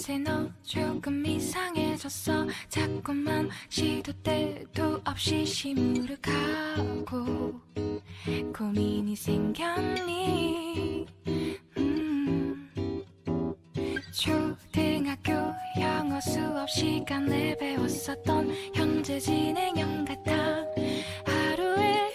이제 너 조금 이상해졌어 자꾸만 시도 때도 없이 시무룩하고 고민이 생겼니 초등학교 영어 수업 시간에 배웠었던 현재 진행형 같아 하루에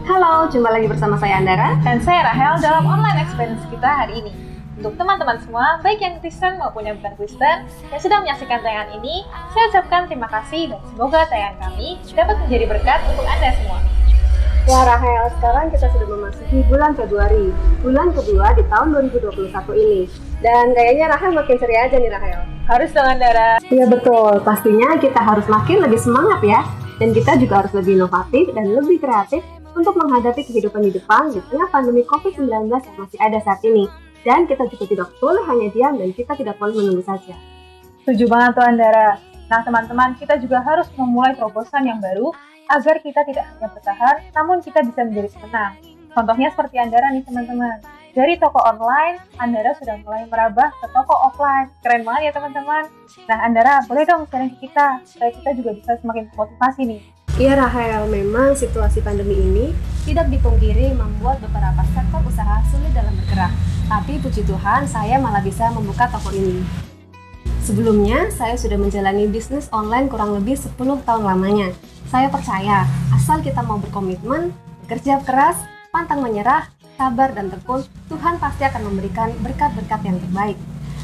Halo, jumpa lagi bersama saya Andara dan saya Rahel dalam online experience kita hari ini. Untuk teman-teman semua, baik yang Kristen maupun yang bukan Kristen, yang sudah menyaksikan tayangan ini, saya ucapkan terima kasih dan semoga tayangan kami dapat menjadi berkat untuk Anda semua. Ya Rahel, sekarang kita sudah memasuki bulan Februari, bulan kedua di tahun 2021 ini. Dan kayaknya Rahel makin ceria aja nih Rahel. Harus dong Andara. Iya betul, pastinya kita harus makin lebih semangat ya. Dan kita juga harus lebih inovatif dan lebih kreatif untuk menghadapi kehidupan di depan di tengah pandemi COVID-19 yang masih ada saat ini. Dan kita juga tidak boleh hanya diam dan kita tidak boleh menunggu saja. Setuju banget tuh Andara. Nah teman-teman, kita juga harus memulai terobosan yang baru agar kita tidak hanya bertahan, namun kita bisa menjadi pemenang. Contohnya seperti Andara nih teman-teman. Dari toko online, Andara sudah mulai merambah ke toko offline. Keren banget ya teman-teman. Nah Andara, boleh dong sharing ke kita, supaya kita juga bisa semakin motivasi nih. Iya Rahel, memang situasi pandemi ini tidak dipungkiri membuat beberapa sektor usaha sulit dalam bergerak. Tapi puji Tuhan, saya malah bisa membuka toko ini. Sebelumnya, saya sudah menjalani bisnis online kurang lebih 10 tahun lamanya. Saya percaya, asal kita mau berkomitmen, bekerja keras, pantang menyerah, sabar dan tekun, Tuhan pasti akan memberikan berkat-berkat yang terbaik.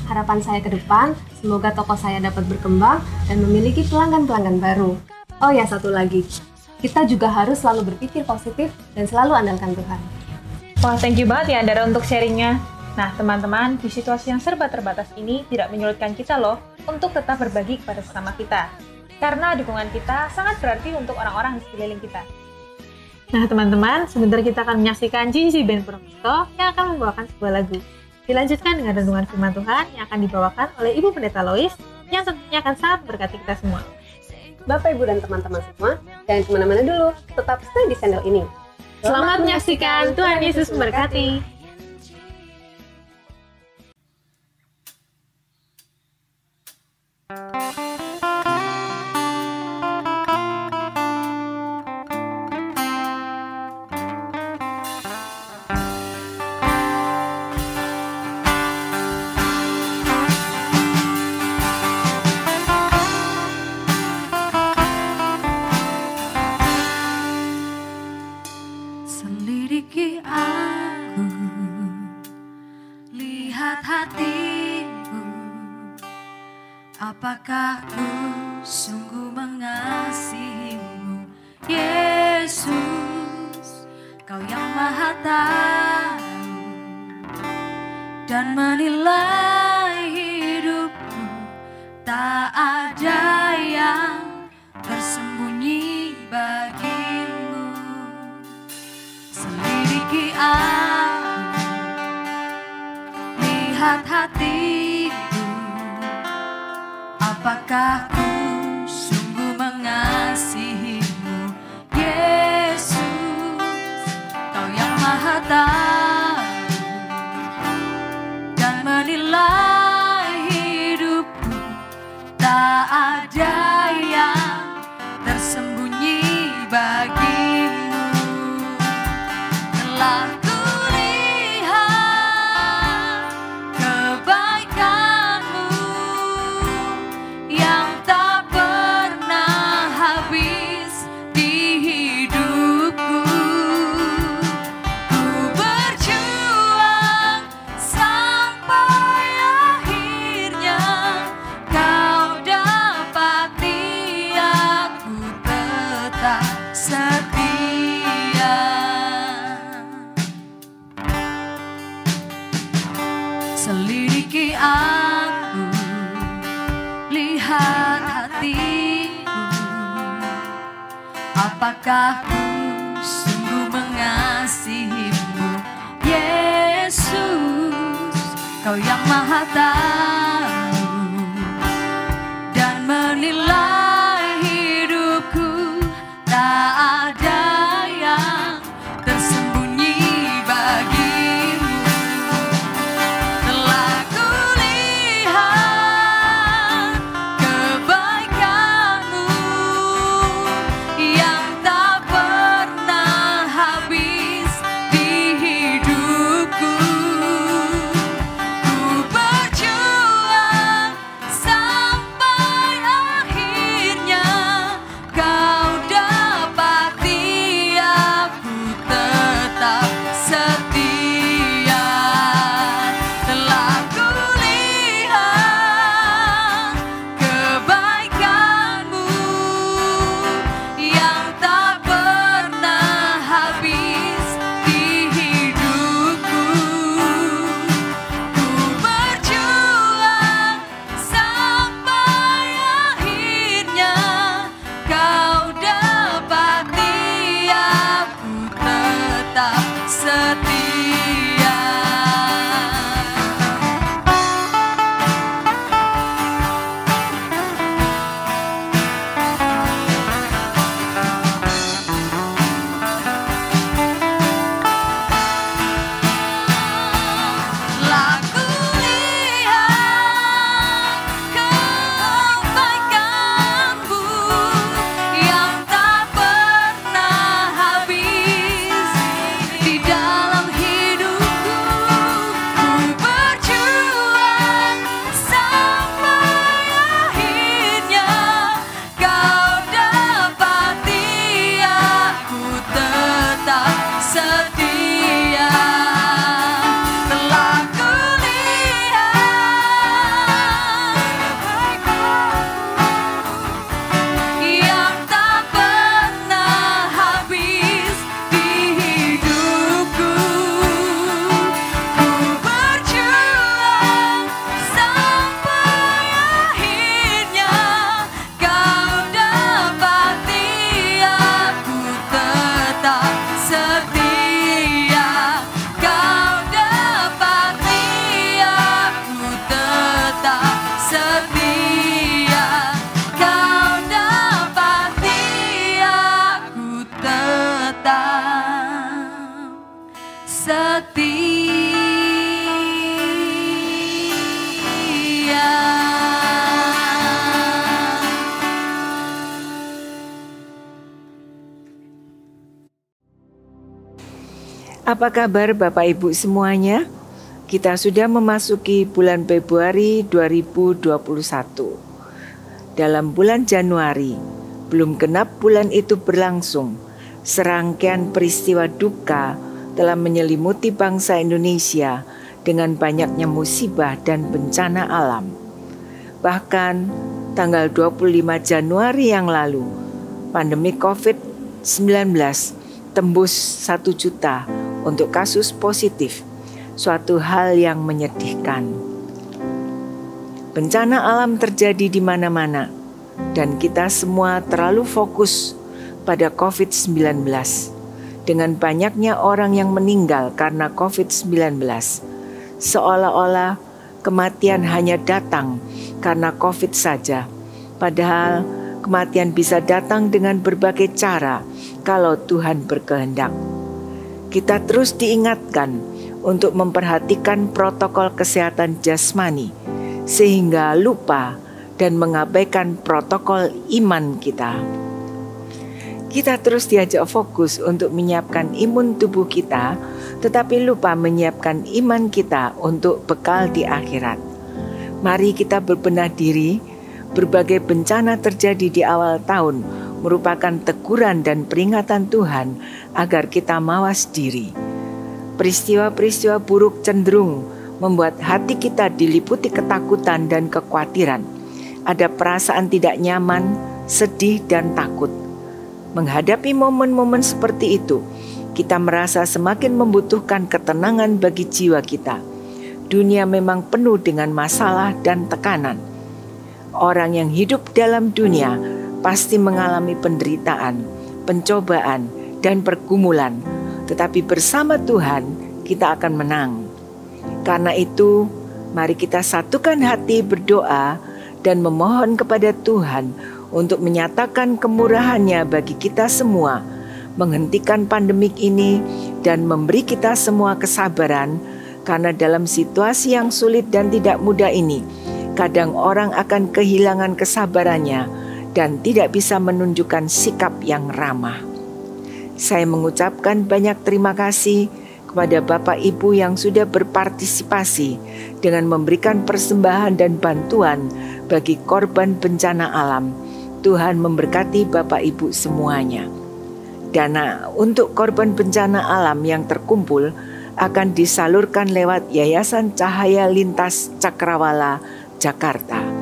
Harapan saya ke depan, semoga toko saya dapat berkembang dan memiliki pelanggan-pelanggan baru. Oh ya, satu lagi, kita juga harus selalu berpikir positif dan selalu andalkan Tuhan. Wah, thank you banget ya Andara untuk sharingnya. Nah, teman-teman, di situasi yang serba terbatas ini tidak menyulitkan kita loh untuk tetap berbagi kepada sesama kita. Karena dukungan kita sangat berarti untuk orang-orang di sekeliling kita. Nah, teman-teman, sebentar kita akan menyaksikan GCC Band Purwokerto yang akan membawakan sebuah lagu. Dilanjutkan dengan renungan firman Tuhan yang akan dibawakan oleh Ibu Pendeta Lois yang tentunya akan sangat berkati kita semua. Bapak, Ibu, dan teman-teman semua, jangan kemana-mana dulu, tetap stay di channel ini. Selamat menyaksikan, Tuhan Yesus memberkati. Selidiki aku, lihat hatiku, apakah ku sungguh mengasihimu, Yesus, Kau yang Maha Tahu dan menilai hidupku, tak ada yang tersembunyi bagimu. Selidiki aku, lihat hatiku, apakah ku sungguh mengasihimu, Yesus, Kau yang Maha Tahu dan menilai hidupku, tak ada yang tersembunyi bagimu. Telah kulihat kebaikan-Mu yang tak pernah habis di hidupku. Ku berjuang sampai akhirnya Kau dapati aku tetap setia. Selidiki aku, lihat hatiku, apakah ku sungguh mengasihimu, Yesus, Kau yang Maha Tahu dan menilai hidupku, tak ada yang tersembunyi bagimu. Telah kulihat Apa kabar Bapak Ibu semuanya? Kita sudah memasuki bulan Februari 2021. Dalam bulan Januari, belum genap bulan itu berlangsung, serangkaian peristiwa duka telah menyelimuti bangsa Indonesia dengan banyaknya musibah dan bencana alam. Bahkan tanggal 25 Januari yang lalu, pandemi COVID-19 tembus 1 juta untuk kasus positif, suatu hal yang menyedihkan. Bencana alam terjadi di mana-mana, dan kita semua terlalu fokus pada COVID-19. Dengan banyaknya orang yang meninggal karena COVID-19, seolah-olah kematian hanya datang karena COVID saja. Padahal kematian bisa datang dengan berbagai cara kalau Tuhan berkehendak. Kita terus diingatkan untuk memperhatikan protokol kesehatan jasmani, sehingga lupa dan mengabaikan protokol iman kita. Kita terus diajak fokus untuk menyiapkan imun tubuh kita, tetapi lupa menyiapkan iman kita untuk bekal di akhirat. Mari kita berbenah diri. Berbagai bencana terjadi di awal tahun merupakan teguran dan peringatan Tuhan agar kita mawas diri. Peristiwa-peristiwa buruk cenderung membuat hati kita diliputi ketakutan dan kekhawatiran. Ada perasaan tidak nyaman, sedih, dan takut. Menghadapi momen-momen seperti itu, kita merasa semakin membutuhkan ketenangan bagi jiwa kita. Dunia memang penuh dengan masalah dan tekanan. Orang yang hidup dalam dunia pasti mengalami penderitaan, pencobaan, dan pergumulan. Tetapi bersama Tuhan kita akan menang. Karena itu, mari kita satukan hati berdoa dan memohon kepada Tuhan untuk menyatakan kemurahan-Nya bagi kita semua, menghentikan pandemik ini dan memberi kita semua kesabaran, karena dalam situasi yang sulit dan tidak mudah ini, kadang orang akan kehilangan kesabarannya dan tidak bisa menunjukkan sikap yang ramah. Saya mengucapkan banyak terima kasih kepada Bapak Ibu yang sudah berpartisipasi dengan memberikan persembahan dan bantuan bagi korban bencana alam. Tuhan memberkati Bapak Ibu semuanya. Dana untuk korban bencana alam yang terkumpul akan disalurkan lewat Yayasan Cahaya Lintas Cakrawala, Jakarta.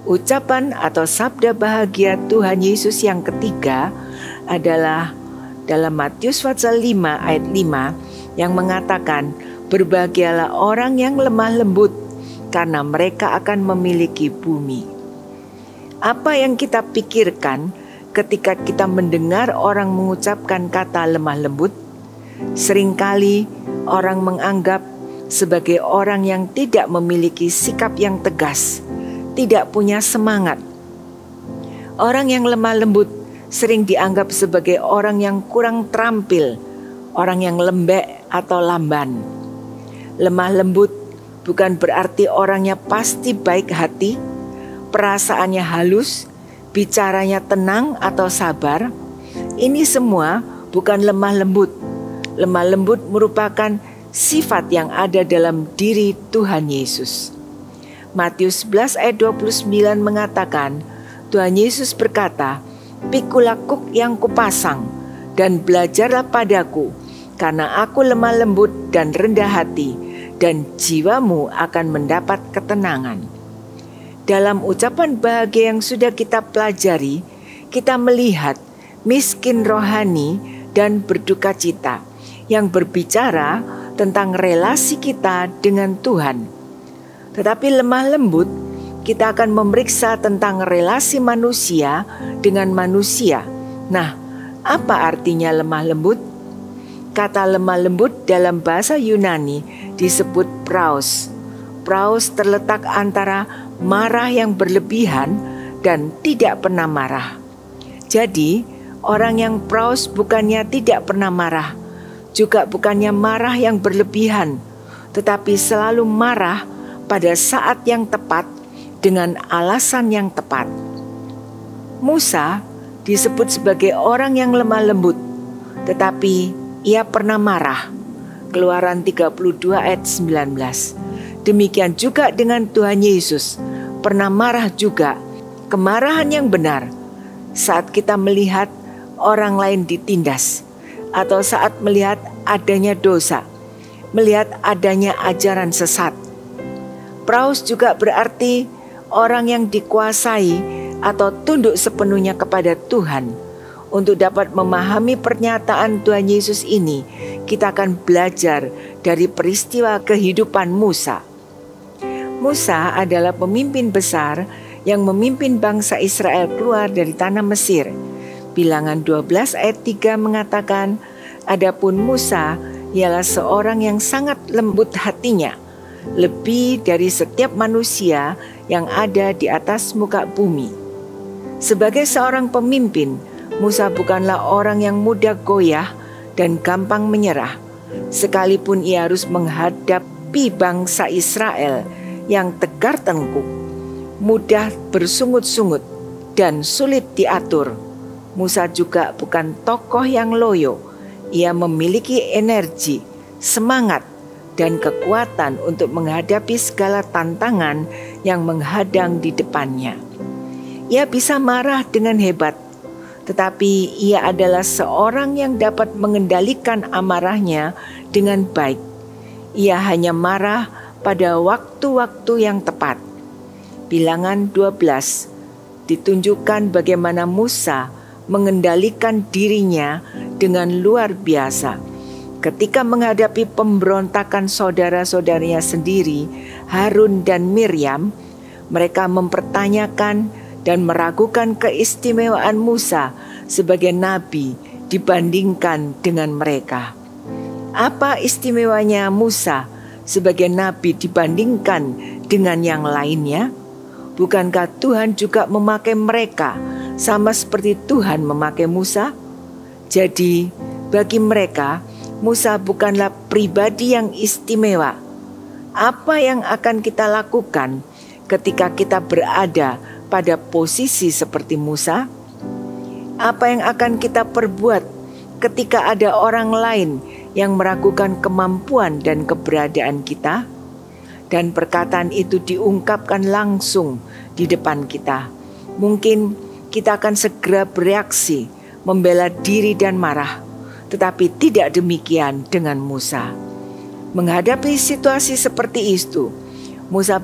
Ucapan atau sabda bahagia Tuhan Yesus yang ketiga adalah dalam Matius pasal 5 ayat 5 yang mengatakan, "Berbahagialah orang yang lemah lembut, karena mereka akan memiliki bumi." Apa yang kita pikirkan ketika kita mendengar orang mengucapkan kata lemah lembut? Seringkali orang menganggap sebagai orang yang tidak memiliki sikap yang tegas, tidak punya semangat. Orang yang lemah lembut sering dianggap sebagai orang yang kurang terampil, orang yang lembek atau lamban. Lemah lembut bukan berarti orangnya pasti baik hati, perasaannya halus, bicaranya tenang atau sabar. Ini semua bukan lemah lembut. Lemah lembut merupakan sifat yang ada dalam diri Tuhan Yesus. Matius 11 ayat 29 mengatakan, Tuhan Yesus berkata, "Pikulah kuk yang kupasang dan belajarlah padaku, karena aku lemah lembut dan rendah hati, dan jiwamu akan mendapat ketenangan." Dalam ucapan bahagia yang sudah kita pelajari, kita melihat miskin rohani dan berduka cita yang berbicara tentang relasi kita dengan Tuhan. Tetapi lemah lembut, kita akan memeriksa tentang relasi manusia dengan manusia. Nah, apa artinya lemah lembut? Kata lemah lembut dalam bahasa Yunani disebut praus. Praus terletak antara marah yang berlebihan dan tidak pernah marah. Jadi, orang yang praus bukannya tidak pernah marah, juga bukannya marah yang berlebihan, tetapi selalu marah pada saat yang tepat dengan alasan yang tepat. Musa disebut sebagai orang yang lemah lembut, tetapi ia pernah marah. Keluaran 32 ayat 19. Demikian juga dengan Tuhan Yesus, pernah marah juga. Kemarahan yang benar saat kita melihat orang lain ditindas, atau saat melihat adanya dosa, melihat adanya ajaran sesat. Praus juga berarti orang yang dikuasai atau tunduk sepenuhnya kepada Tuhan. Untuk dapat memahami pernyataan Tuhan Yesus ini, kita akan belajar dari peristiwa kehidupan Musa. Musa adalah pemimpin besar yang memimpin bangsa Israel keluar dari tanah Mesir. Bilangan 12 ayat 3 mengatakan, adapun Musa ialah seorang yang sangat lembut hatinya, lebih dari setiap manusia yang ada di atas muka bumi. Sebagai seorang pemimpin, Musa bukanlah orang yang mudah goyah dan gampang menyerah, sekalipun ia harus menghadapi bangsa Israel yang tegar tengkuk, mudah bersungut-sungut, dan sulit diatur. Musa juga bukan tokoh yang loyo. Ia memiliki energi, semangat, dan kekuatan untuk menghadapi segala tantangan yang menghadang di depannya. Ia bisa marah dengan hebat, tetapi ia adalah seorang yang dapat mengendalikan amarahnya dengan baik. Ia hanya marah pada waktu-waktu yang tepat. Bilangan 12 ditunjukkan bagaimana Musa mengendalikan dirinya dengan luar biasa. Ketika menghadapi pemberontakan saudara-saudaranya sendiri, Harun dan Miriam, mereka mempertanyakan dan meragukan keistimewaan Musa sebagai nabi dibandingkan dengan mereka. Apa istimewanya Musa sebagai nabi dibandingkan dengan yang lainnya? Bukankah Tuhan juga memakai mereka sama seperti Tuhan memakai Musa? Jadi bagi mereka, Musa bukanlah pribadi yang istimewa. Apa yang akan kita lakukan ketika kita berada pada posisi seperti Musa? Apa yang akan kita perbuat ketika ada orang lain yang meragukan kemampuan dan keberadaan kita? Dan perkataan itu diungkapkan langsung di depan kita. Mungkin kita akan segera bereaksi, membela diri dan marah. Tetapi tidak demikian dengan Musa. Menghadapi situasi seperti itu, Musa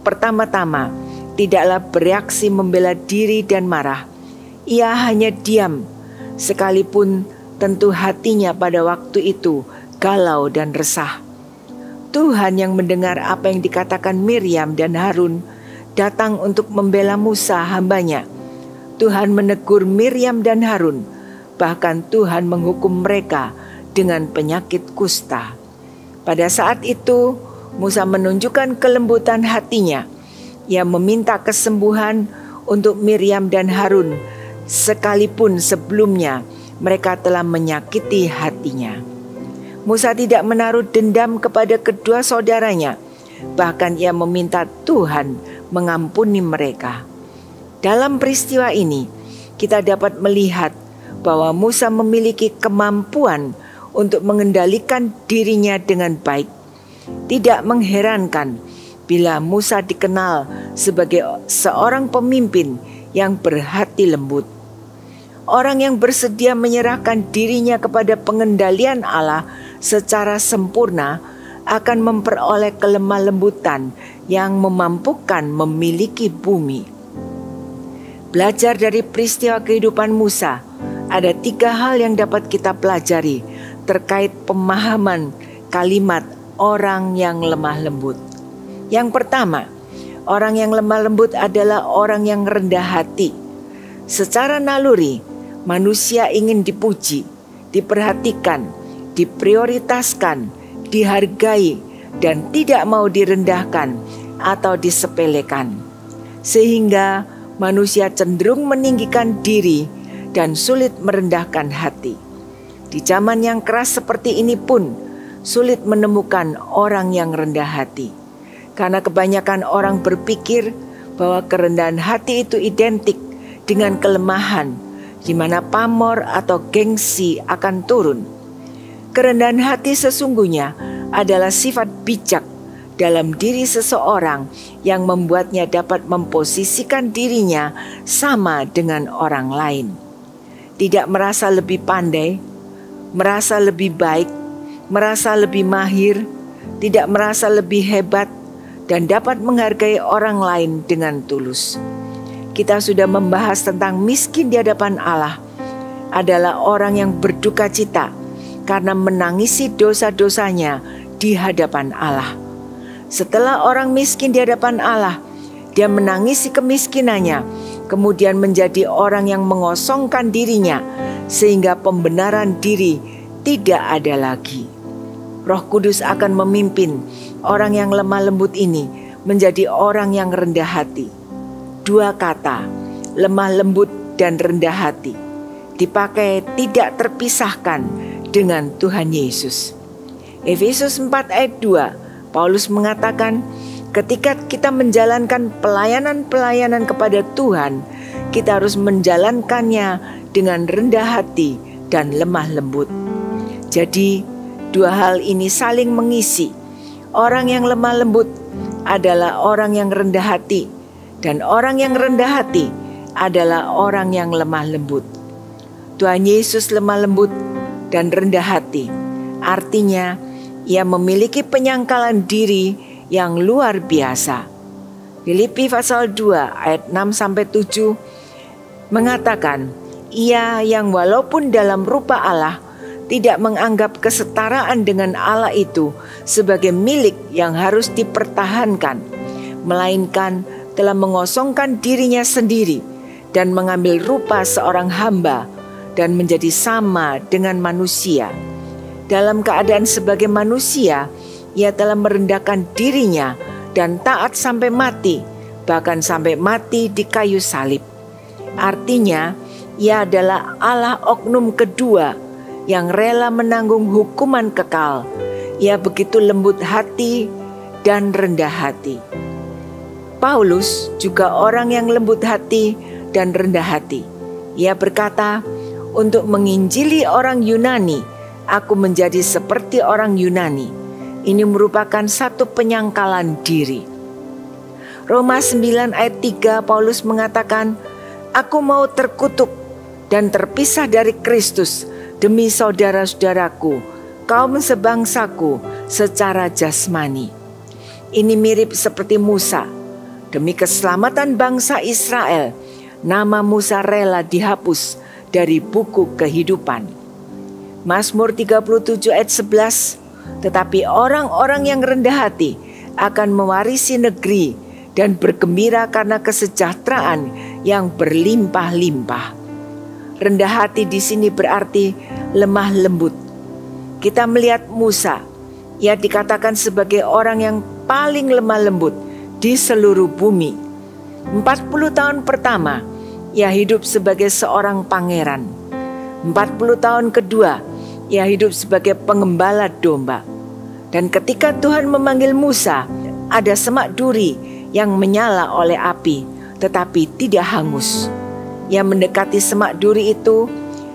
pertama-tama tidaklah bereaksi membela diri dan marah. Ia hanya diam, sekalipun tentu hatinya pada waktu itu galau dan resah. Tuhan yang mendengar apa yang dikatakan Miriam dan Harun datang untuk membela Musa hambanya. Tuhan menegur Miriam dan Harun, bahkan Tuhan menghukum mereka dengan penyakit kusta. Pada saat itu Musa menunjukkan kelembutan hatinya. Ia meminta kesembuhan untuk Miriam dan Harun, sekalipun sebelumnya mereka telah menyakiti hatinya. Musa tidak menaruh dendam kepada kedua saudaranya, bahkan ia meminta Tuhan mengampuni mereka. Dalam peristiwa ini, kita dapat melihat bahwa Musa memiliki kemampuan untuk mengendalikan dirinya dengan baik. Tidak mengherankan bila Musa dikenal sebagai seorang pemimpin yang berhati lembut. Orang yang bersedia menyerahkan dirinya kepada pengendalian Allah secara sempurna akan memperoleh kelemah lembutan yang memampukan memiliki bumi. Belajar dari peristiwa kehidupan Musa, ada 3 hal yang dapat kita pelajari terkait pemahaman kalimat orang yang lemah lembut. Yang pertama, orang yang lemah lembut adalah orang yang rendah hati. Secara naluri, manusia ingin dipuji, diperhatikan, diprioritaskan, dihargai, dan tidak mau direndahkan atau disepelekan. Sehingga manusia cenderung meninggikan diri dan sulit merendahkan hati. Di zaman yang keras seperti ini pun sulit menemukan orang yang rendah hati. Karena kebanyakan orang berpikir bahwa kerendahan hati itu identik dengan kelemahan, di mana pamor atau gengsi akan turun. Kerendahan hati sesungguhnya adalah sifat bijak dalam diri seseorang yang membuatnya dapat memposisikan dirinya sama dengan orang lain. Tidak merasa lebih pandai, merasa lebih baik, merasa lebih mahir, tidak merasa lebih hebat, dan dapat menghargai orang lain dengan tulus. Kita sudah membahas tentang miskin di hadapan Allah adalah orang yang berduka cita karena menangisi dosa-dosanya di hadapan Allah. Setelah orang miskin di hadapan Allah, dia menangisi kemiskinannya, kemudian menjadi orang yang mengosongkan dirinya sehingga pembenaran diri tidak ada lagi. Roh Kudus akan memimpin orang yang lemah lembut ini menjadi orang yang rendah hati. Dua kata, lemah lembut dan rendah hati, dipakai tidak terpisahkan dengan Tuhan Yesus. Efesus 4 ayat 2, Paulus mengatakan, ketika kita menjalankan pelayanan-pelayanan kepada Tuhan, kita harus menjalankannya dengan rendah hati dan lemah lembut. Jadi, dua hal ini saling mengisi. Orang yang lemah lembut adalah orang yang rendah hati, dan orang yang rendah hati adalah orang yang lemah lembut. Tuhan Yesus lemah lembut dan rendah hati. Artinya, ia memiliki penyangkalan diri yang luar biasa. Filipi pasal 2 ayat 6-7 mengatakan, ia yang walaupun dalam rupa Allah tidak menganggap kesetaraan dengan Allah itu sebagai milik yang harus dipertahankan, melainkan telah mengosongkan dirinya sendiri dan mengambil rupa seorang hamba dan menjadi sama dengan manusia. Dalam keadaan sebagai manusia, ia telah merendahkan dirinya dan taat sampai mati, bahkan sampai mati di kayu salib. Artinya, ia adalah Allah oknum kedua yang rela menanggung hukuman kekal. Ia begitu lembut hati dan rendah hati. Paulus juga orang yang lembut hati dan rendah hati. Ia berkata, untuk menginjili orang Yunani, aku menjadi seperti orang Yunani. Ini merupakan satu penyangkalan diri. Roma 9 ayat 3 Paulus mengatakan, aku mau terkutuk dan terpisah dari Kristus demi saudara-saudaraku, kaum sebangsaku secara jasmani. Ini mirip seperti Musa. Demi keselamatan bangsa Israel, nama Musa rela dihapus dari buku kehidupan. Mazmur 37 ayat 11, tetapi orang-orang yang rendah hati akan mewarisi negeri dan bergembira karena kesejahteraan yang berlimpah-limpah. Rendah hati di sini berarti lemah lembut. Kita melihat Musa, ia dikatakan sebagai orang yang paling lemah lembut di seluruh bumi. 40 tahun pertama, ia hidup sebagai seorang pangeran. 40 tahun kedua, ia hidup sebagai pengembala domba. Dan ketika Tuhan memanggil Musa, ada semak duri yang menyala oleh api, tetapi tidak hangus. Ia mendekati semak duri itu,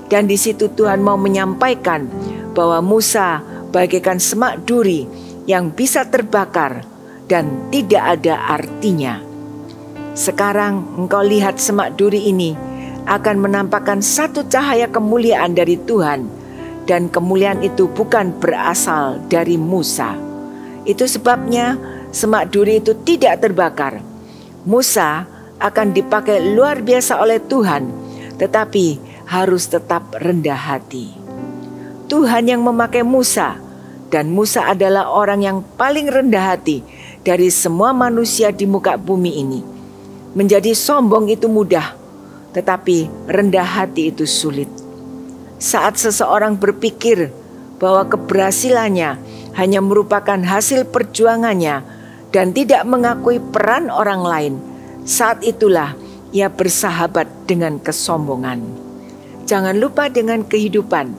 dan di situ Tuhan mau menyampaikan bahwa Musa bagaikan semak duri yang bisa terbakar dan tidak ada artinya. Sekarang engkau lihat semak duri ini akan menampakkan satu cahaya kemuliaan dari Tuhan, dan kemuliaan itu bukan berasal dari Musa. Itu sebabnya semak duri itu tidak terbakar. Musa akan dipakai luar biasa oleh Tuhan, tetapi harus tetap rendah hati. Tuhan yang memakai Musa, dan Musa adalah orang yang paling rendah hati dari semua manusia di muka bumi ini. Menjadi sombong itu mudah, tetapi rendah hati itu sulit. Saat seseorang berpikir bahwa keberhasilannya hanya merupakan hasil perjuangannya dan tidak mengakui peran orang lain, saat itulah ia bersahabat dengan kesombongan. Jangan lupa dengan kehidupan,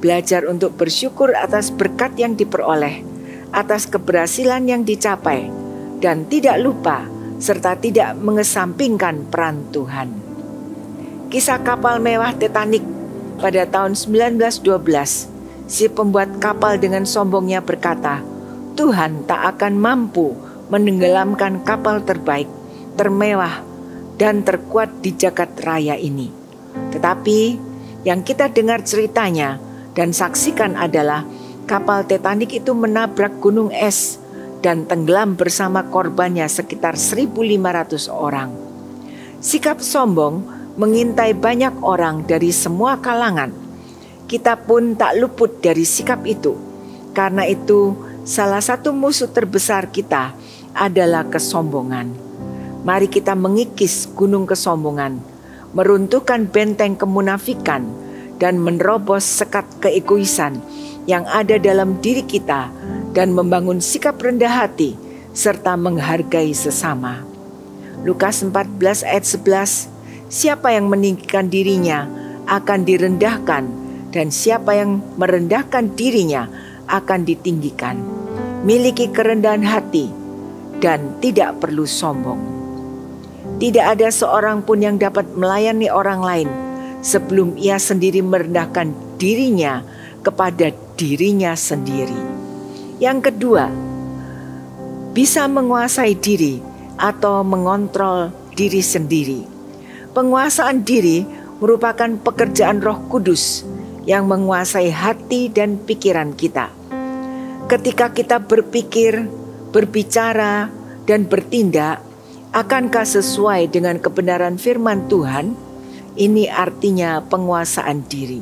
belajar untuk bersyukur atas berkat yang diperoleh, atas keberhasilan yang dicapai, dan tidak lupa serta tidak mengesampingkan peran Tuhan. Kisah kapal mewah Titanic pada tahun 1912 si pembuat kapal dengan sombongnya berkata, Tuhan tak akan mampu menenggelamkan kapal terbaik, termewah, dan terkuat di jagat raya ini. Tetapi yang kita dengar ceritanya dan saksikan adalah kapal Titanic itu menabrak gunung es dan tenggelam bersama korbannya sekitar 1.500 orang. Sikap sombong mengintai banyak orang dari semua kalangan. Kita pun tak luput dari sikap itu. Karena itu, salah satu musuh terbesar kita adalah kesombongan. Mari kita mengikis gunung kesombongan, meruntuhkan benteng kemunafikan, dan menerobos sekat keegoisan yang ada dalam diri kita dan membangun sikap rendah hati serta menghargai sesama. Lukas 14 ayat 11, siapa yang meninggikan dirinya akan direndahkan, dan siapa yang merendahkan dirinya akan ditinggikan. Miliki kerendahan hati dan tidak perlu sombong. Tidak ada seorang pun yang dapat melayani orang lain sebelum ia sendiri merendahkan dirinya kepada dirinya sendiri. Yang kedua, bisa menguasai diri atau mengontrol diri sendiri. Penguasaan diri merupakan pekerjaan Roh Kudus yang menguasai hati dan pikiran kita. Ketika kita berpikir, berbicara, dan bertindak, akankah sesuai dengan kebenaran firman Tuhan? Ini artinya penguasaan diri.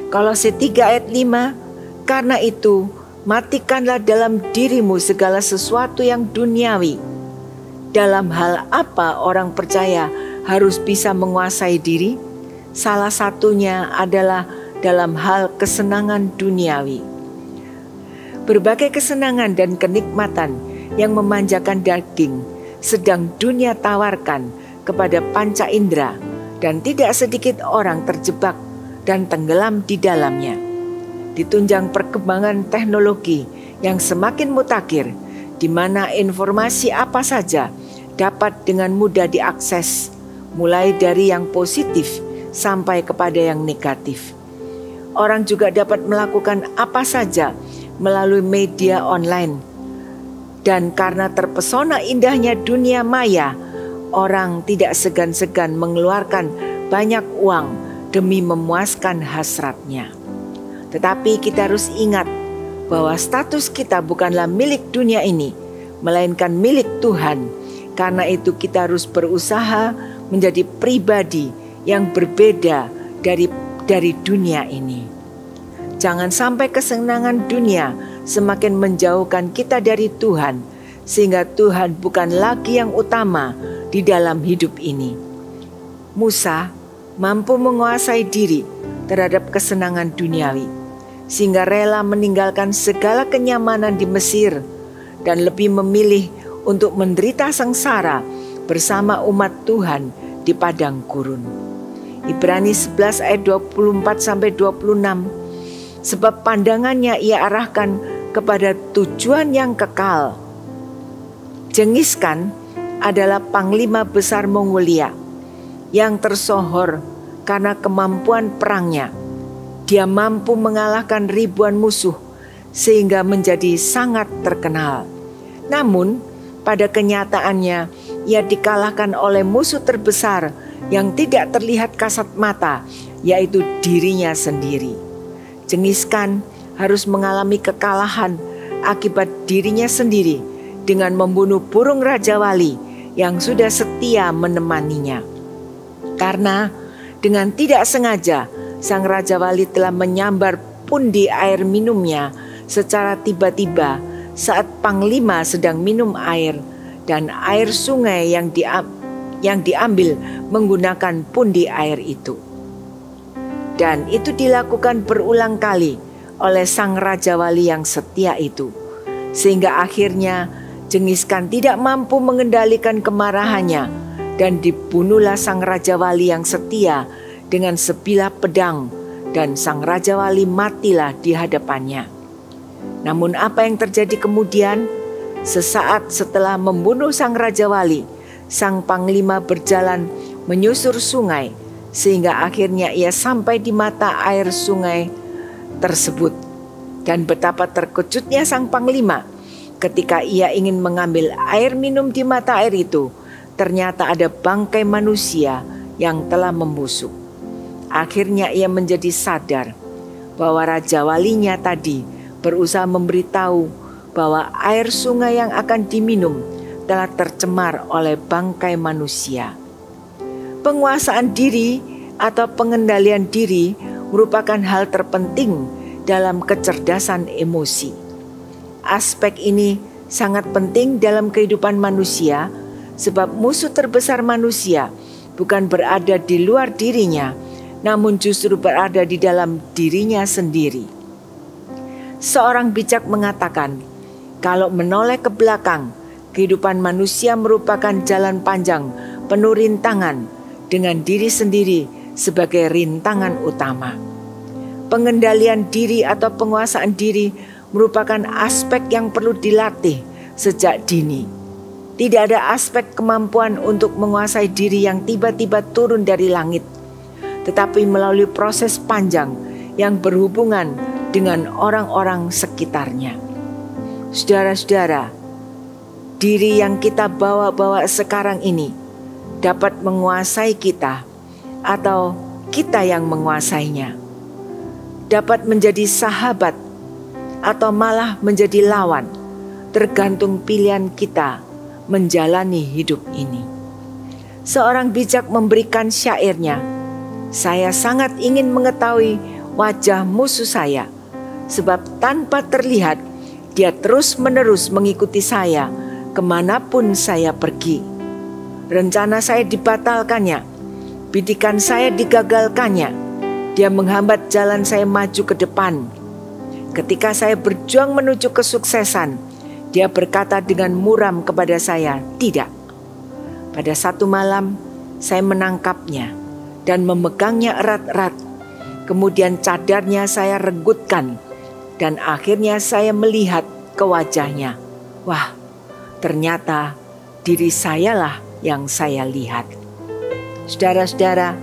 Kolose 3 ayat 5, karena itu matikanlah dalam dirimu segala sesuatu yang duniawi. Dalam hal apa orang percaya harus bisa menguasai diri? Salah satunya adalah dalam hal kesenangan duniawi. Berbagai kesenangan dan kenikmatan yang memanjakan daging sedang dunia tawarkan kepada panca indera, dan tidak sedikit orang terjebak dan tenggelam di dalamnya. Ditunjang perkembangan teknologi yang semakin mutakhir, di mana informasi apa saja dapat dengan mudah diakses, mulai dari yang positif sampai kepada yang negatif. Orang juga dapat melakukan apa saja melalui media online. Dan karena terpesona indahnya dunia maya, orang tidak segan-segan mengeluarkan banyak uang demi memuaskan hasratnya. Tetapi kita harus ingat bahwa status kita bukanlah milik dunia ini, melainkan milik Tuhan. Karena itu kita harus berusaha menjadi pribadi yang berbeda dari dunia ini. Jangan sampai kesenangan dunia semakin menjauhkan kita dari Tuhan, sehingga Tuhan bukan lagi yang utama di dalam hidup ini. Musa mampu menguasai diri terhadap kesenangan duniawi, sehingga rela meninggalkan segala kenyamanan di Mesir dan lebih memilih untuk menderita sengsara bersama umat Tuhan di padang gurun. Ibrani 11 ayat 24-26, sebab pandangannya ia arahkan kepada tujuan yang kekal. Jengiskan adalah panglima besar Mongolia yang tersohor karena kemampuan perangnya. Dia mampu mengalahkan ribuan musuh sehingga menjadi sangat terkenal. Namun pada kenyataannya ia dikalahkan oleh musuh terbesar yang tidak terlihat kasat mata, yaitu dirinya sendiri. Jengiskan harus mengalami kekalahan akibat dirinya sendiri dengan membunuh burung Raja Wali yang sudah setia menemaninya. Karena dengan tidak sengaja sang Raja Wali telah menyambar pundi air minumnya secara tiba-tiba saat panglima sedang minum air, dan air sungai yang diambil menggunakan pundi air itu. Dan itu dilakukan berulang kali oleh sang Raja Wali yang setia itu, sehingga akhirnya Jengiskan tidak mampu mengendalikan kemarahannya, dan dibunuhlah sang Raja Wali yang setia dengan sebilah pedang, dan sang Raja Wali matilah di hadapannya. Namun apa yang terjadi kemudian? Sesaat setelah membunuh sang Raja Wali, sang panglima berjalan menyusur sungai, sehingga akhirnya ia sampai di mata air sungai tersebut. Dan betapa terkejutnya sang panglima ketika ia ingin mengambil air minum di mata air itu, ternyata ada bangkai manusia yang telah membusuk. Akhirnya ia menjadi sadar bahwa Raja Walinya tadi berusaha memberitahu bahwa air sungai yang akan diminum telah tercemar oleh bangkai manusia. Penguasaan diri atau pengendalian diri merupakan hal terpenting dalam kecerdasan emosi. Aspek ini sangat penting dalam kehidupan manusia, sebab musuh terbesar manusia bukan berada di luar dirinya, namun justru berada di dalam dirinya sendiri. Seorang bijak mengatakan, kalau menoleh ke belakang, kehidupan manusia merupakan jalan panjang penuh rintangan dengan diri sendiri sebagai rintangan utama. Pengendalian diri atau penguasaan diri merupakan aspek yang perlu dilatih sejak dini. Tidak ada aspek kemampuan untuk menguasai diri yang tiba-tiba turun dari langit, tetapi melalui proses panjang yang berhubungan dengan orang-orang sekitarnya. Saudara-saudara, diri yang kita bawa-bawa sekarang ini dapat menguasai kita atau kita yang menguasainya. Dapat menjadi sahabat atau malah menjadi lawan, tergantung pilihan kita menjalani hidup ini. Seorang bijak memberikan syairnya, saya sangat ingin mengetahui wajah musuh saya, sebab tanpa terlihat dia terus-menerus mengikuti saya kemanapun saya pergi. Rencana saya dibatalkannya, bidikan saya digagalkannya, dia menghambat jalan saya maju ke depan. Ketika saya berjuang menuju kesuksesan, dia berkata dengan muram kepada saya, tidak. Pada satu malam, saya menangkapnya dan memegangnya erat-erat. Kemudian cadarnya saya regutkan dan akhirnya saya melihat ke wajahnya. Wah, ternyata diri sayalah yang saya lihat. Saudara-saudara,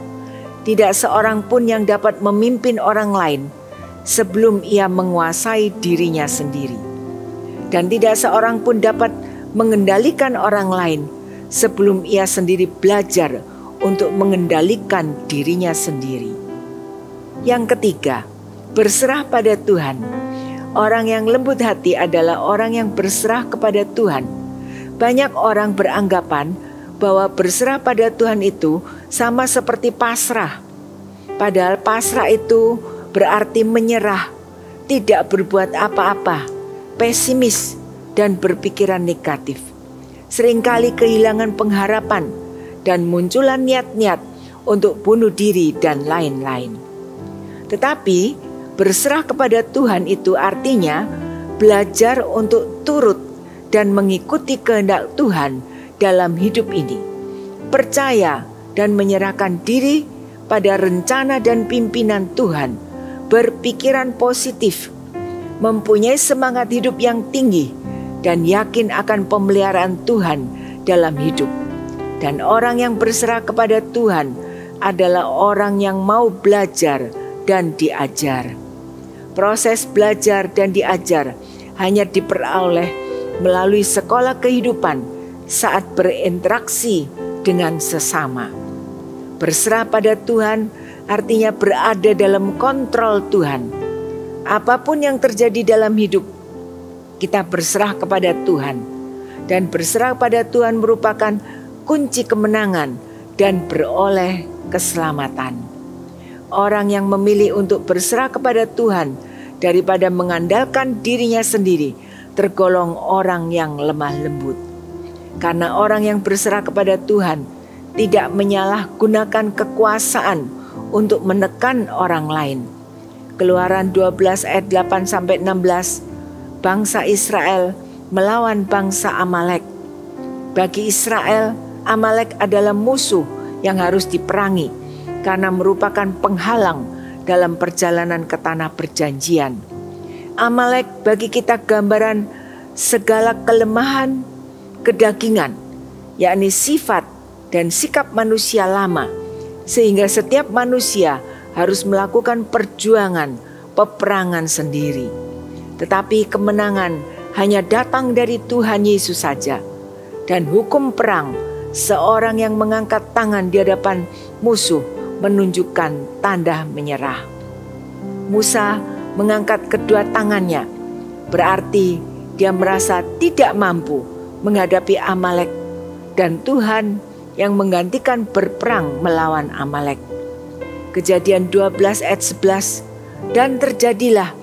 tidak seorang pun yang dapat memimpin orang lain sebelum ia menguasai dirinya sendiri. Dan tidak seorang pun dapat mengendalikan orang lain sebelum ia sendiri belajar untuk mengendalikan dirinya sendiri. Yang ketiga, berserah pada Tuhan. Orang yang lembut hati adalah orang yang berserah kepada Tuhan. Banyak orang beranggapan bahwa berserah pada Tuhan itu sama seperti pasrah. Padahal pasrah itu berarti menyerah, tidak berbuat apa-apa, pesimis, dan berpikiran negatif. Seringkali kehilangan pengharapan dan munculan niat-niat untuk bunuh diri dan lain-lain. Tetapi berserah kepada Tuhan itu artinya belajar untuk turut dan mengikuti kehendak Tuhan dalam hidup ini. Percaya dan menyerahkan diri pada rencana dan pimpinan Tuhan. Berpikiran positif, mempunyai semangat hidup yang tinggi, dan yakin akan pemeliharaan Tuhan dalam hidup. Dan orang yang berserah kepada Tuhan adalah orang yang mau belajar dan diajar. Proses belajar dan diajar hanya diperoleh melalui sekolah kehidupan saat berinteraksi dengan sesama. Berserah pada Tuhan artinya berada dalam kontrol Tuhan. Apapun yang terjadi dalam hidup, kita berserah kepada Tuhan. Dan berserah pada Tuhan merupakan kunci kemenangan dan beroleh keselamatan. Orang yang memilih untuk berserah kepada Tuhan daripada mengandalkan dirinya sendiri tergolong orang yang lemah lembut. Karena orang yang berserah kepada Tuhan tidak menyalahgunakan kekuasaan untuk menekan orang lain. Keluaran 12 ayat 8-16, bangsa Israel melawan bangsa Amalek. Bagi Israel, Amalek adalah musuh yang harus diperangi karena merupakan penghalang dalam perjalanan ke tanah perjanjian. Amalek bagi kita gambaran segala kelemahan kedagingan, yakni sifat dan sikap manusia lama, sehingga setiap manusia harus melakukan perjuangan peperangan sendiri. Tetapi kemenangan hanya datang dari Tuhan Yesus saja. Dan hukum perang, seorang yang mengangkat tangan di hadapan musuh menunjukkan tanda menyerah. Musa mengangkat kedua tangannya, berarti dia merasa tidak mampu menghadapi Amalek, dan Tuhan yang menggantikan berperang melawan Amalek. Kejadian 12 ayat 11, dan terjadilah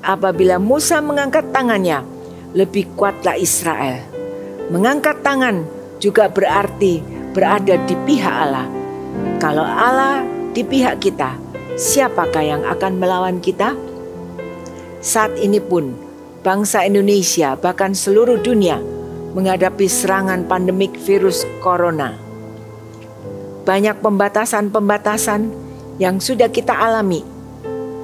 apabila Musa mengangkat tangannya, lebih kuatlah Israel. Mengangkat tangan juga berarti berada di pihak Allah. Kalau Allah di pihak kita, siapakah yang akan melawan kita? Saat ini pun bangsa Indonesia bahkan seluruh dunia menghadapi serangan pandemik virus corona. Banyak pembatasan-pembatasan yang sudah kita alami,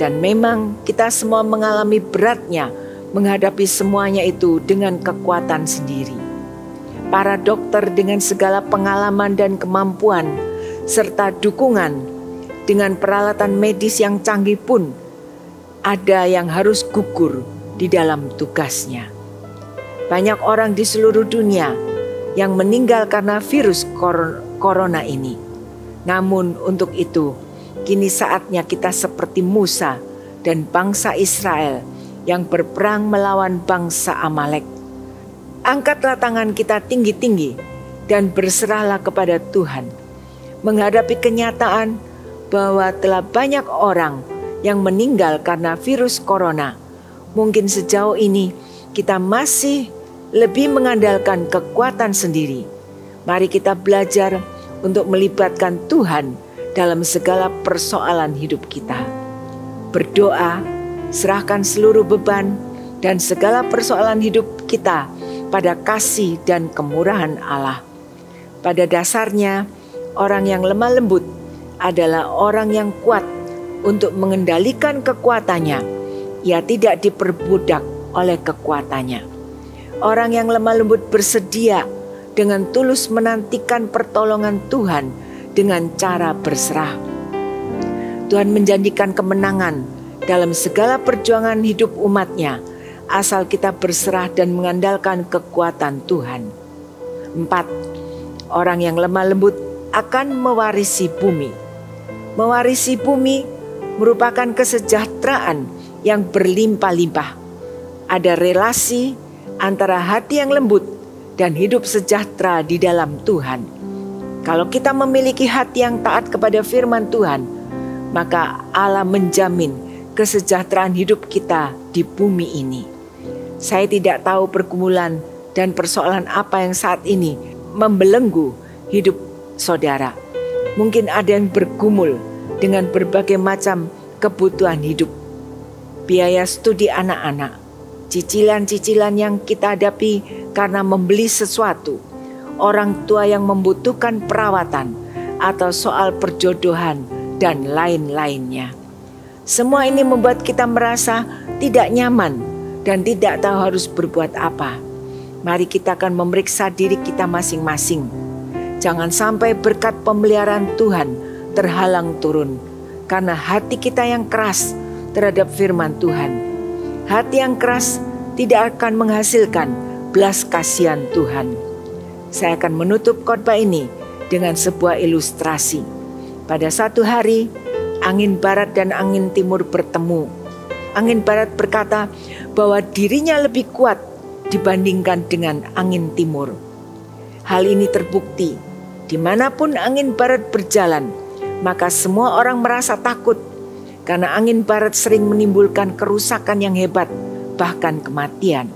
dan memang kita semua mengalami beratnya menghadapi semuanya itu dengan kekuatan sendiri. Para dokter dengan segala pengalaman dan kemampuan serta dukungan dengan peralatan medis yang canggih pun ada yang harus gugur di dalam tugasnya. Banyak orang di seluruh dunia yang meninggal karena virus corona ini. Namun untuk itu, kini saatnya kita seperti Musa dan bangsa Israel yang berperang melawan bangsa Amalek. Angkatlah tangan kita tinggi-tinggi dan berserahlah kepada Tuhan. Menghadapi kenyataan bahwa telah banyak orang yang meninggal karena virus corona. Mungkin sejauh ini kita masih lebih mengandalkan kekuatan sendiri. Mari kita belajar untuk melibatkan Tuhan dalam segala persoalan hidup kita. Berdoa, serahkan seluruh beban dan segala persoalan hidup kita pada kasih dan kemurahan Allah. Pada dasarnya, orang yang lemah lembut adalah orang yang kuat untuk mengendalikan kekuatannya. Ia tidak diperbudak oleh kekuatannya. Orang yang lemah lembut bersedia dengan tulus menantikan pertolongan Tuhan dengan cara berserah. Tuhan menjanjikan kemenangan dalam segala perjuangan hidup umatnya, asal kita berserah dan mengandalkan kekuatan Tuhan. 4. Orang yang lemah lembut akan mewarisi bumi. Mewarisi bumi merupakan kesejahteraan yang berlimpah-limpah. Ada relasi antara hati yang lembut dan hidup sejahtera di dalam Tuhan. Kalau kita memiliki hati yang taat kepada firman Tuhan, maka Allah menjamin kesejahteraan hidup kita di bumi ini. Saya tidak tahu pergumulan dan persoalan apa yang saat ini membelenggu hidup saudara. Mungkin ada yang bergumul dengan berbagai macam kebutuhan hidup. Biaya studi anak-anak, cicilan-cicilan yang kita hadapi karena membeli sesuatu, orang tua yang membutuhkan perawatan, atau soal perjodohan dan lain-lainnya. Semua ini membuat kita merasa tidak nyaman dan tidak tahu harus berbuat apa. Mari kita akan memeriksa diri kita masing-masing. Jangan sampai berkat pemeliharaan Tuhan terhalang turun karena hati kita yang keras terhadap firman Tuhan. Hati yang keras tidak akan menghasilkan belas kasihan Tuhan. Saya akan menutup khotbah ini dengan sebuah ilustrasi. Pada satu hari, angin barat dan angin timur bertemu. Angin barat berkata bahwa dirinya lebih kuat dibandingkan dengan angin timur. Hal ini terbukti dimanapun angin barat berjalan, maka semua orang merasa takut karena angin barat sering menimbulkan kerusakan yang hebat, bahkan kematian.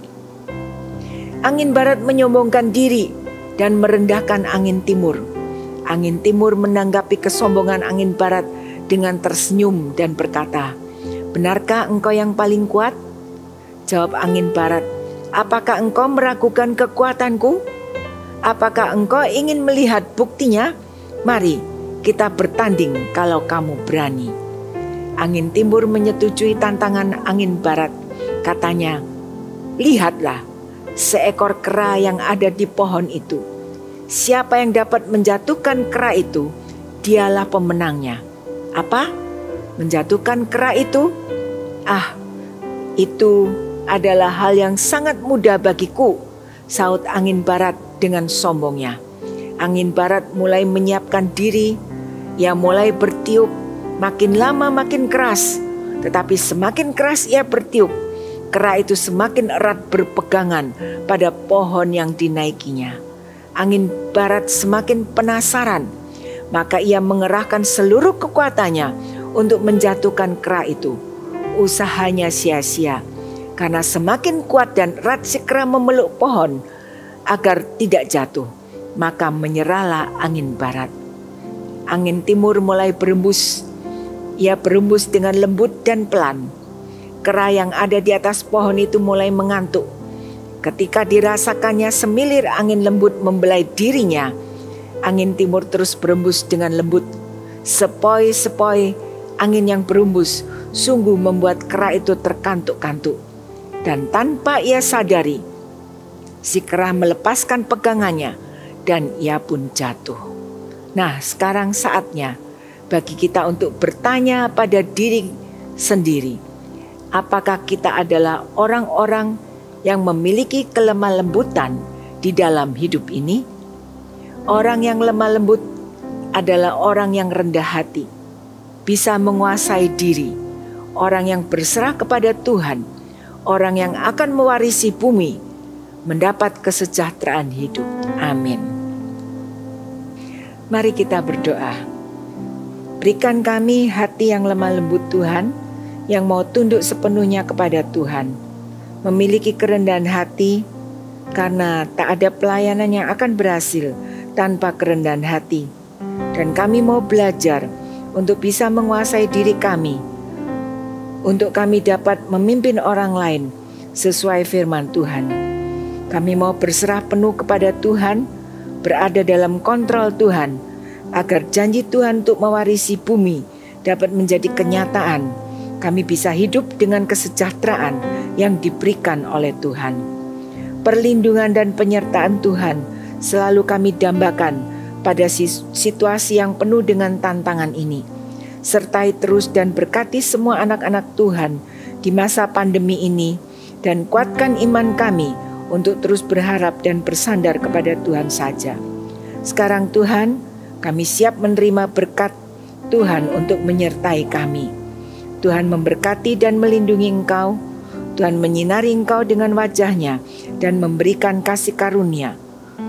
Angin barat menyombongkan diri dan merendahkan angin timur. Angin timur menanggapi kesombongan angin barat dengan tersenyum dan berkata, "Benarkah engkau yang paling kuat?" Jawab angin barat, "Apakah engkau meragukan kekuatanku? Apakah engkau ingin melihat buktinya? Mari kita bertanding kalau kamu berani." Angin timur menyetujui tantangan angin barat. Katanya, "Lihatlah seekor kera yang ada di pohon itu. Siapa yang dapat menjatuhkan kera itu, dialah pemenangnya." Apa? Menjatuhkan kera itu? "Ah, itu adalah hal yang sangat mudah bagiku," saut angin barat dengan sombongnya. Angin barat mulai menyiapkan diri, ia mulai bertiup, makin lama makin keras. Tetapi semakin keras ia bertiup, kera itu semakin erat berpegangan pada pohon yang dinaikinya. Angin barat semakin penasaran, maka ia mengerahkan seluruh kekuatannya untuk menjatuhkan kera itu. Usahanya sia-sia, karena semakin kuat dan erat si kera memeluk pohon agar tidak jatuh, maka menyerahlah angin barat. Angin timur mulai berembus. Ia berembus dengan lembut dan pelan. Kera yang ada di atas pohon itu mulai mengantuk. Ketika dirasakannya semilir angin lembut membelai dirinya, angin timur terus berembus dengan lembut. Sepoi-sepoi angin yang berembus sungguh membuat kera itu terkantuk-kantuk. Dan tanpa ia sadari, si kera melepaskan pegangannya dan ia pun jatuh. Nah, sekarang saatnya bagi kita untuk bertanya pada diri sendiri. Apakah kita adalah orang-orang yang memiliki kelemah lembutan di dalam hidup ini? Orang yang lemah lembut adalah orang yang rendah hati, bisa menguasai diri, orang yang berserah kepada Tuhan, orang yang akan mewarisi bumi, mendapat kesejahteraan hidup. Amin. Mari kita berdoa. Berikan kami hati yang lemah lembut Tuhan, yang mau tunduk sepenuhnya kepada Tuhan, memiliki kerendahan hati, karena tak ada pelayanan yang akan berhasil tanpa kerendahan hati. Dan kami mau belajar untuk bisa menguasai diri kami, untuk kami dapat memimpin orang lain sesuai firman Tuhan. Kami mau berserah penuh kepada Tuhan, berada dalam kontrol Tuhan, agar janji Tuhan untuk mewarisi bumi dapat menjadi kenyataan. Kami bisa hidup dengan kesejahteraan yang diberikan oleh Tuhan. Perlindungan dan penyertaan Tuhan selalu kami dambakan pada situasi yang penuh dengan tantangan ini. Sertai terus dan berkati semua anak-anak Tuhan di masa pandemi ini, dan kuatkan iman kami untuk terus berharap dan bersandar kepada Tuhan saja. Sekarang Tuhan, kami siap menerima berkat Tuhan untuk menyertai kami. Tuhan memberkati dan melindungi Engkau. Tuhan menyinari Engkau dengan wajah-Nya dan memberikan kasih karunia.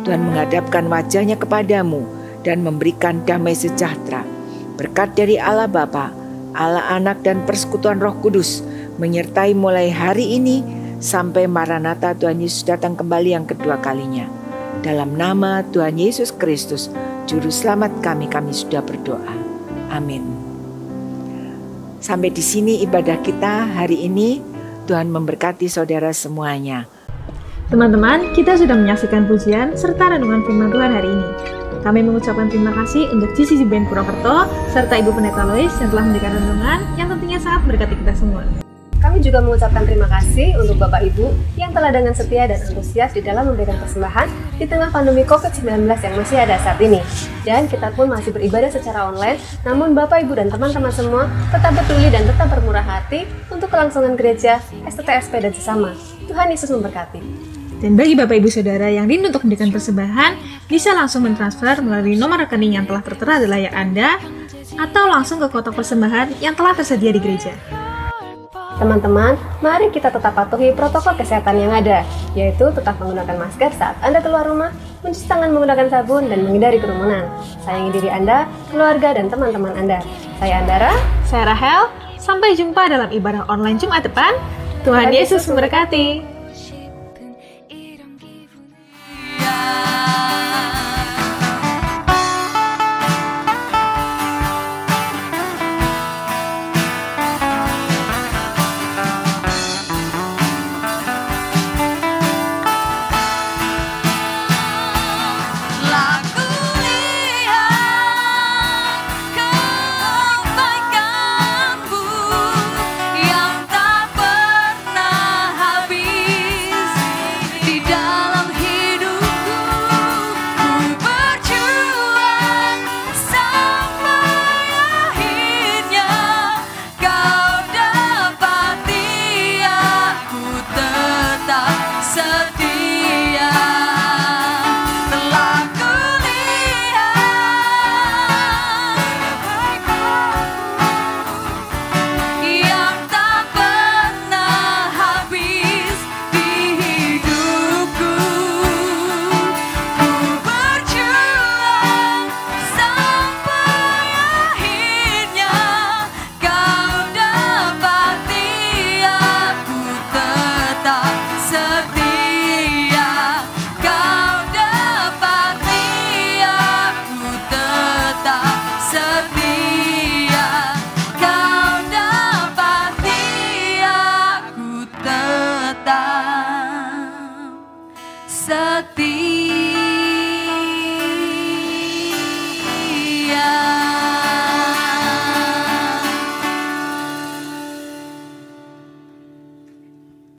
Tuhan menghadapkan wajah-Nya kepadamu dan memberikan damai sejahtera. Berkat dari Allah Bapa, Allah Anak dan persekutuan Roh Kudus menyertai mulai hari ini sampai Maranatha Tuhan Yesus datang kembali yang kedua kalinya. Dalam nama Tuhan Yesus Kristus, Juru Selamat kami sudah berdoa. Amin. Sampai di sini ibadah kita hari ini. Tuhan memberkati saudara semuanya. Teman-teman, kita sudah menyaksikan pujian serta renungan firman Tuhan hari ini. Kami mengucapkan terima kasih untuk GCC Band Purwokerto serta Ibu Pendeta Lois yang telah memberikan renungan yang tentunya sangat memberkati kita semua. Kami juga mengucapkan terima kasih untuk Bapak Ibu yang telah dengan setia dan antusias di dalam memberikan persembahan di tengah pandemi COVID-19 yang masih ada saat ini. Dan kita pun masih beribadah secara online, namun Bapak Ibu dan teman-teman semua tetap peduli dan tetap bermurah hati untuk kelangsungan gereja, STTSP dan sesama. Tuhan Yesus memberkati. Dan bagi Bapak Ibu Saudara yang rindu untuk memberikan persembahan, bisa langsung mentransfer melalui nomor rekening yang telah tertera di layar Anda, atau langsung ke kotak persembahan yang telah tersedia di gereja. Teman-teman, mari kita tetap patuhi protokol kesehatan yang ada, yaitu tetap menggunakan masker saat Anda keluar rumah, mencuci tangan menggunakan sabun, dan menghindari kerumunan. Sayangi diri Anda, keluarga, dan teman-teman Anda. Saya Andara. Saya Rahel. Sampai jumpa dalam ibadah online Jumat depan. Tuhan Yesus memberkati. Yang tak pernah habis. hati.